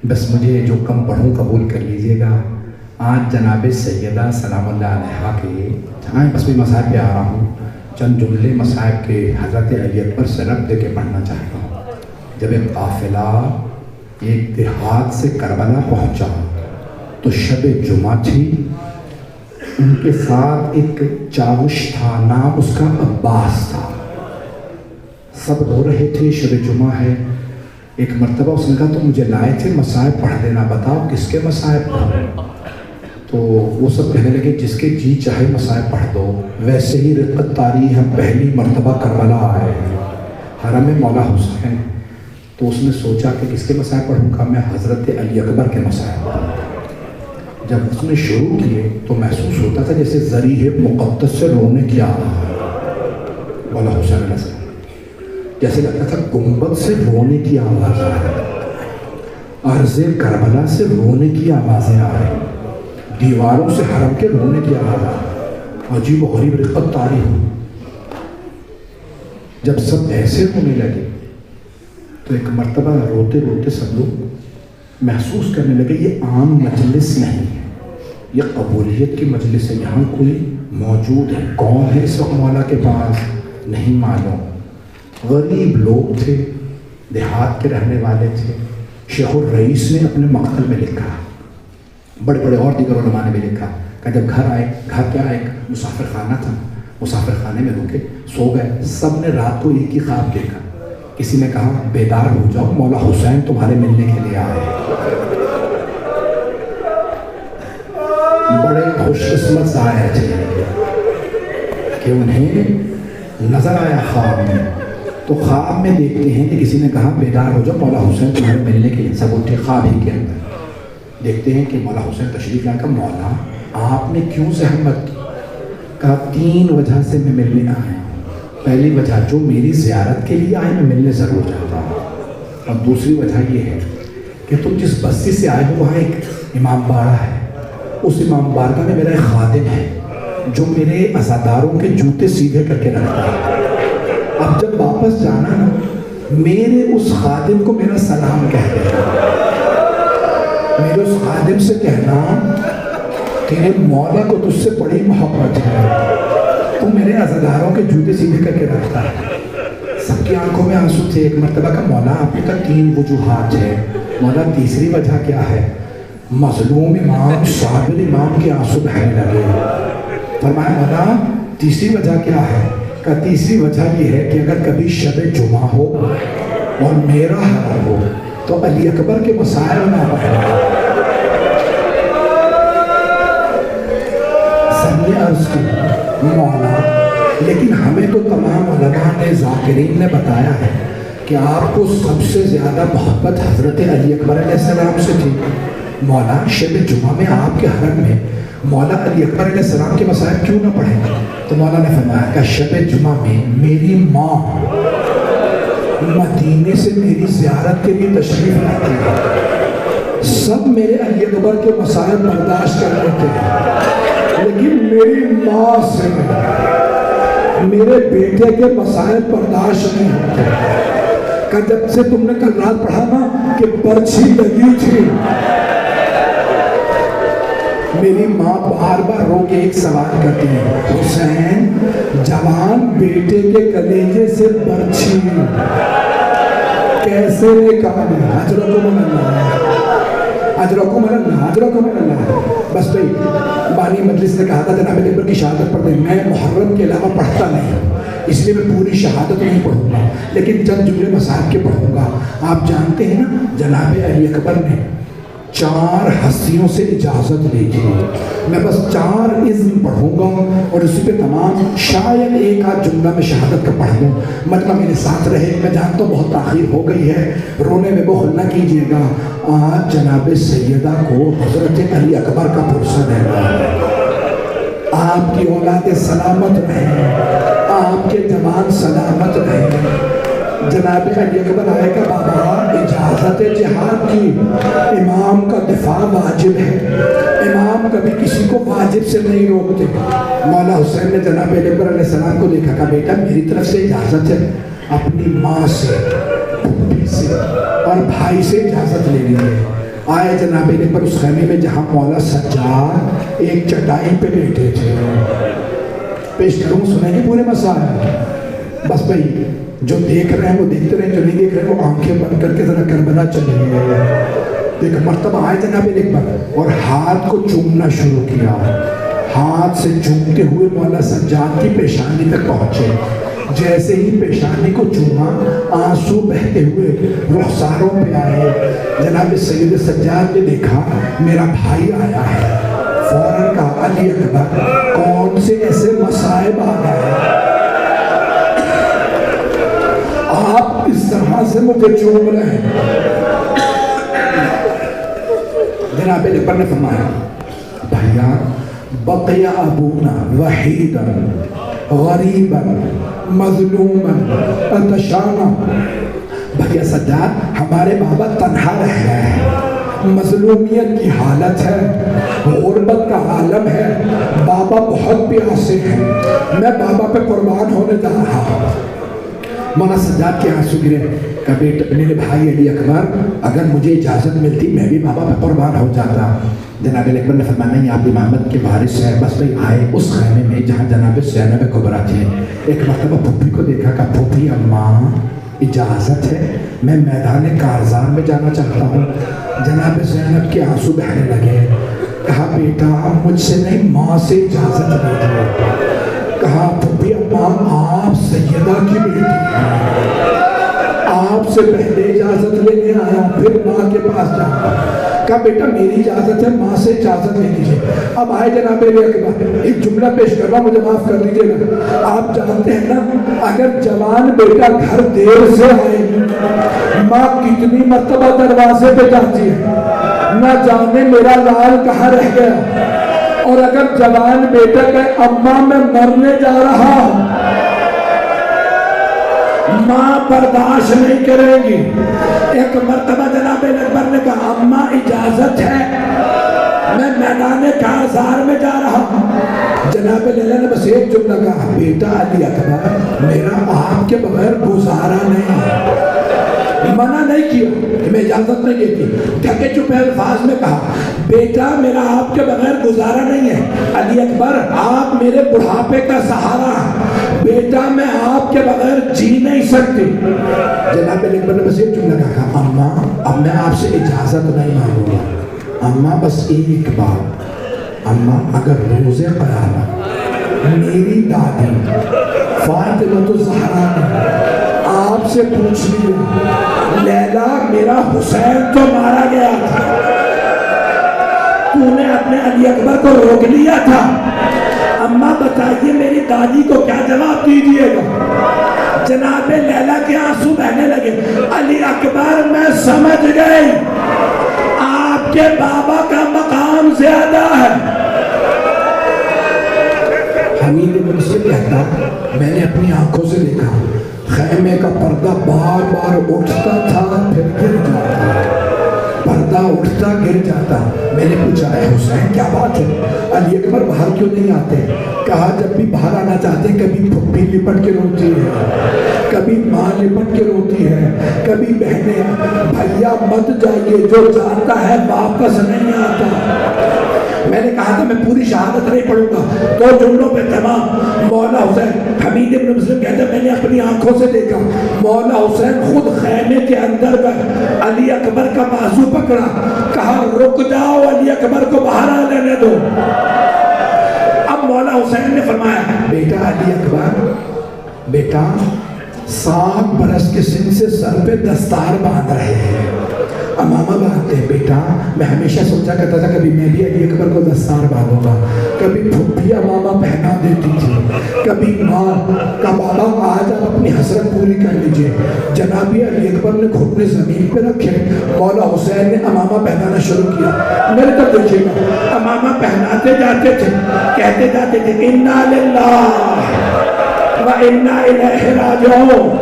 بس مجھے جو کم پڑھوں قبول کر لیجئے گا. آج جناب سیدہ سلام اللہ علیہا کے جہاں بس میں مصاحب پہ آ رہا ہوں، چند جملے مصاحب کے حضرت علی اکبر سے رب دے کے پڑھنا چاہتا ہوں. جب ایک قافلہ ایک دیہات سے کربلا پہنچا تو شب جمعہ تھی. ان کے ساتھ ایک چاوش تھا، نام اس کا عباس تھا. سب رو رہے تھے، شب جمعہ ہے. ایک مرتبہ اس نے کہا تو مجھے لائے تھے مصاحب پڑھ دینا، بتاؤ کس کے مصاحب پڑھوں؟ تو وہ سب کہنے لگے جس کے جی چاہے مصاحب پڑھ دو. ویسے ہی رقت طاری ہم پہلی مرتبہ کربلا آئے ہیں، حرم مولا حسین. تو اس نے سوچا کہ کس کے مصاحب پڑھوں گا؟ میں حضرت علی اکبر کے مصاحب پڑھوں. جب اس نے شروع کیے تو محسوس ہوتا تھا جیسے ذریح مقدس سے رونے کی آواز ہے، مولا حسین علیہ السلام. جیسے لگتا تھا گنبد سے رونے کی آواز آ رہی، عرض کربلا سے رونے کی آوازیں آ رہی، دیواروں سے حرم کے رونے کی آواز آ رہی. عجیب و غریب رقت طاری ہو. جب سب ایسے ہونے لگے تو ایک مرتبہ روتے روتے سب لوگ محسوس کرنے لگے یہ عام مجلس نہیں ہے، یہ قبولیت کی مجلس ہے. یہاں کوئی موجود ہے، کون ہے اس وقت مولا کے پاس نہیں معلوم. غریب لوگ تھے، دیہات کے رہنے والے تھے. شیخ الرئیس نے اپنے مقتل میں لکھا، بڑے بڑے اور دیگر علماء نے بھی لکھا کہ جب گھر کیا ایک مسافر خانہ تھا، مسافر خانے میں رکے سو گئے. سب نے رات کو ایک ہی خواب دیکھا. کسی نے کہا بیدار ہو جاؤ، مولا حسین تمہارے ملنے کے لیے آئے. بڑے خوش قسمت سائے تھے کہ انہیں نظر آیا خواب میں. تو خواب میں دیکھتے ہیں کہ کسی نے کہا بیدار ہو جاؤ، مولا حسین تمہارے ملنے کے لیے. سب اٹھے خواب ہی کے اندر. دیکھتے ہیں کہ مولا حسین تشریف لائے. کہا مولا آپ نے کیوں زحمت کی؟ کہا 3 وجہ سے میں ملنے آیا ہوں. پہلی وجہ جو میری زیارت کے لیے آئے میں ملنے ضرور جاتا ہوں، اور دوسری وجہ یہ ہے کہ تم جس بستی سے آئے ہو وہاں ایک امام باڑہ ہے. اس امام بارگاہ میں میرا ایک خادم ہے جو میرے عزاداروں کے جوتے سیدھے کر کے رکھتا ہے. اب جب واپس جانا نا میرے اس خادم کو میرا سلام کہہ دینا. میرے اس خادم سے کہنا تیرے مولا کو تجھ سے بڑی محبت ہے، تو میرے عزاداروں کے جوتے سیدھے کر کے رکھتا ہے. سب کی آنکھوں میں آنسو تھے. ایک مرتبہ کا مولا آپ کا 3 وجوہات ہے. مولا تیسری وجہ کیا ہے؟ مظلوم امام صابر امام کے آنسو بہنے لگے. فرمایا مولا تیسری وجہ کیا ہے؟ کہ تیسری وجہ یہ ہے کہ اگر کبھی شب جمعہ ہو اور میرا حرم ہو تو علی اکبر کے مصاحب نہ پڑھنا. سب نے عرض کی مولا لیکن ہمیں تو تمام علماء نے ذاکرین نے بتایا ہے کہ آپ کو سب سے زیادہ محبت حضرت علی اکبر علیہ السلام سے تھی. مولا شب جمعہ میں آپ کے حرم میں مولا علی اکبر علیہ السلام کے مصاحب کیوں نہ پڑھیں؟ تو مولا نے فرمایا کہ شب جمعہ میں میری ماں مدینے سے میری زیارت کے لیے تشریف لاتی ہے. سب میرے علی اکبر کے مصاحب برداشت کر لیتے ہیں لیکن میری ماں سے میرے بیٹے کے مصاحب برداشت نہیں ہوتے. کہ جب سے تم نے کل رات پڑھا نا کہ برچھی لگی تھی، میری ماں بار بار رو کے ایک سوال کرتی ہے، حسین جوان بیٹے کے کلیجے سے برچھی کیسے نکالے؟ اجرکم اللہ، اجرکم اللہ، اجرکم اللہ. بس بھائی بانی مجلس نے کہا تھا جناب علی اکبر کی شہادت پڑھ دیں. میں محرم کے علاوہ پڑھتا نہیں، اس لیے میں پوری شہادت نہیں پڑھوں گا لیکن چند جملے مصاحب کے پڑھوں گا. آپ جانتے ہیں نا جناب علی اکبر نے 4 ہستیوں سے اجازت لی تھی. میں بس 4 اذن پڑھوں گا اور اسی پہ تمام شاید ایک آدھ جملہ میں شہادت کا پڑھ دوں. مطلب میرے ساتھ رہے. میں جانتا ہوں بہت تاخیر ہو گئی ہے، رونے میں بخل نہ کیجیے گا. آج جناب سیدہ کو حضرت علی اکبر کا پرسہ دینا ہے. آپ کی اولاد سلامت رہیں، آپ کے جوان سلامت رہیں. جناب علی اکبر آئے گا بابا اجازت جہاد کی، امام کا دفاع واجب ہے. امام کبھی کسی کو واجب سے نہیں روکتے. مولا حسین نے جناب علی اکبر علیہ السلام کو دیکھا کہ بیٹا میری طرف سے اجازت ہے، اپنی ماں سے، پھوپھی سے اور بھائی سے اجازت لے لیجیے. آئے جناب پر اس خیمے میں جہاں مولا سجاد ایک چٹائی پہ بیٹھے تھے. پیش کروں سنیں گے پورے مسائل. بس بھائی جو دیکھ رہے ہیں وہ دیکھتے رہے, جو نہیں دیکھ رہے ہیں وہ آنکھیں بند کر کے ذرا کربلا چلے گئے. ایک مرتبہ آئے جناب پر اور ہاتھ کو چومنا شروع کیا. ہاتھ سے چومتے ہوئے مولا سجاد کی پیشانی تک پہنچے. جیسے ہی پیشانی کو چوما آنسو بہتے ہوئے رخساروں پہ آئے. جناب سید سجاد نے دیکھا میرا بھائی آیا ہے. فوراً کہا علی اکبر کون سے ایسے مصائب آ گئے آپ اس طرح سے مجھے چوم رہے ہیں. جناب اکبر نے فرمایا بھیا بقی ابونا وحیدا غریبا مظلوما اتشانا. بھیا سجاد ہمارے بابا تنہا رہ گئے ہیں, مظلومیت کی حالت ہے, غربت کا عالم ہے, بابا بہت پیاسے ہیں, میں بابا پہ قربان ہونے جا رہا ہوں. مولا سجاد کے آنسو گرے. کہ بیٹا میرے بھائی علی اکبر اگر مجھے اجازت ملتی میں بھی بابا پہ قربان ہو جاتا. جناب علی اکبر نے فرمایا نہیں آپ امامت کے وارث ہیں. بس بھائی آئے اس خیمے میں جہاں جناب زینب کبریٰ تھے. ایک مرتبہ پھوپھی کو دیکھا کہ پھوپھی اماں اجازت ہے میں میدان کارزار میں جانا چاہتا ہوں. جناب زینب کے آنسو بہنے لگے. کہا بیٹا مجھ سے نہیں ماں سے اجازت لیجیے. کہا پھوپھی اماں آپ سیدہ کی بیٹی ہیں, آپ سے پہلے اجازت لینے آیا پھر ماں کے پاس جانا. کہا بیٹا میری اجازت ہے ماں سے اجازت لے لیجیے. اب آئے جناب علی اکبر ایک جملہ پیش کر رہا ہوں مجھے معاف کر لیجیے گا. آپ جانتے ہیں نا اگر جوان بیٹا گھر دیر سے آئے ماں کتنی مرتبہ دروازے پہ جاتی ہے نہ جانے میرا لال کہاں رہ گیا. اور اگر جوان بیٹا کہے اماں میں مرنے جا رہا ہوں ماں برداشت نہیں کرے گی. ایک مرتبہ جناب اکبر نے کہا اماں اجازت ہے میں میدان کارزار میں جا رہا ہوں. جناب لیلا نے بس ایک جملہ کہا بیٹا علی اکبر میرا آپ کے بغیر گزارا نہیں ہے. منع نہیں کیا میں اجازت نہیں دیتی. ڈھکے چپے الفاظ میں کہا بیٹا میرا آپ کے بغیر گزارا نہیں ہے. علی اکبر آپ میرے بڑھاپے کا سہارا ہیں, بیٹا میں آپ کے بغیر جی نہیں سکتی. جناب علی اکبر نے بس ایک جملہ کہا اماں اب میں آپ سے اجازت نہیں مانگوں گا. اماں بس ایک بات, اماں اگر روز قیامت میری دادی فاطمہ الزہرا نے آپ سے پوچھ لیا لیلا میرا حسین تو مارا گیا تھا تو نے اپنے علی اکبر کو روک لیا تھا, اماں بتائیے میری دادی کو کیا جواب دیجیے گا. جناب لیلا کے آنسو بہنے لگے. علی اکبر میں سمجھ گئی آپ کے بابا کا مقام زیادہ ہے. حمید بن مسلم کہتا میں نے اپنی آنکھوں سے دیکھا خیمے کا پردہ بار بار اٹھتا تھا پھر گر جاتا, پردہ اٹھتا گر جاتا. میں نے پوچھا اے حسین کیا بات ہے, علی اکبر باہر کیوں نہیں آتے؟ کہا جب بھی باہر آنا چاہتے کبھی پھپھی لپٹ کے روتی ہے, کبھی ماں لپٹ کے روتی ہے, کبھی بہنیں. بھیا مت جائیے جو جاتا ہے واپس نہیں آتا. میں نے کہا تھا میں پوری شہادت نہیں پڑھوں گا, دو جملوں پہ تمام. مولا حسین حمید بن مسلم کہتے ہیں میں نے اپنی آنکھوں سے دیکھا مولا حسین خود خیمے کے اندر گئے, علی اکبر کا بازو پکڑا, کہا رک جاؤ علی اکبر کو باہر آ لینے دو. اب مولا حسین نے فرمایا بیٹا علی اکبر بیٹا 7 برس کے سن سے سر پہ دستار باندھ رہے ہیں, امامہ باندھتے ہیں. بیٹا میں ہمیشہ سوچا کرتا تھا کبھی میں بھی علی اکبر کو دستار باندھوں گا. کبھی پھپھی امامہ پہنا دیتی تھی, کبھی ماں کا بابا آج آپ اپنی حسرت پوری کر لیجئے. جنابی علی اکبر نے گھٹنے زمین پہ رکھے, مولا حسین نے امامہ پہنانا شروع کیا. میرے تک دیکھیے گا امامہ پہناتے جاتے تھے, کہتے جاتے تھے انا للہ و انا الیہ راجعون.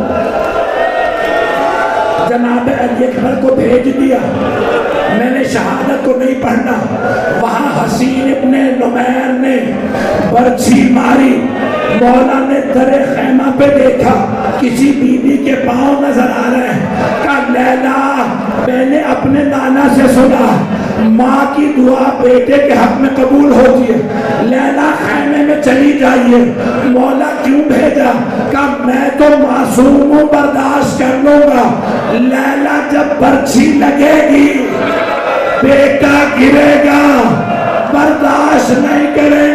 جناب علی اکبر کو بھیج دیا, میں نے شہادت کو نہیں پڑھنا. وہاں حسین ابن نمیر نے برچھی ماری, مولا نے در خیمہ پہ دیکھا کسی بی بی کے پاؤں نظر آ رہے ہیں, کہا لیلا میں نے اپنے نانا سے سنا ماں کی دعا بیٹے کے حق میں قبول ہوتی ہے، لیلا خیمے میں چلی جائیے۔ مولا کیوں بھیجا؟ کہ میں تو معصوم ہوں، برداشت کر لوں گا، لیلا جب برچھی لگے گی بیٹا گرے گا، برداشت نہیں کرے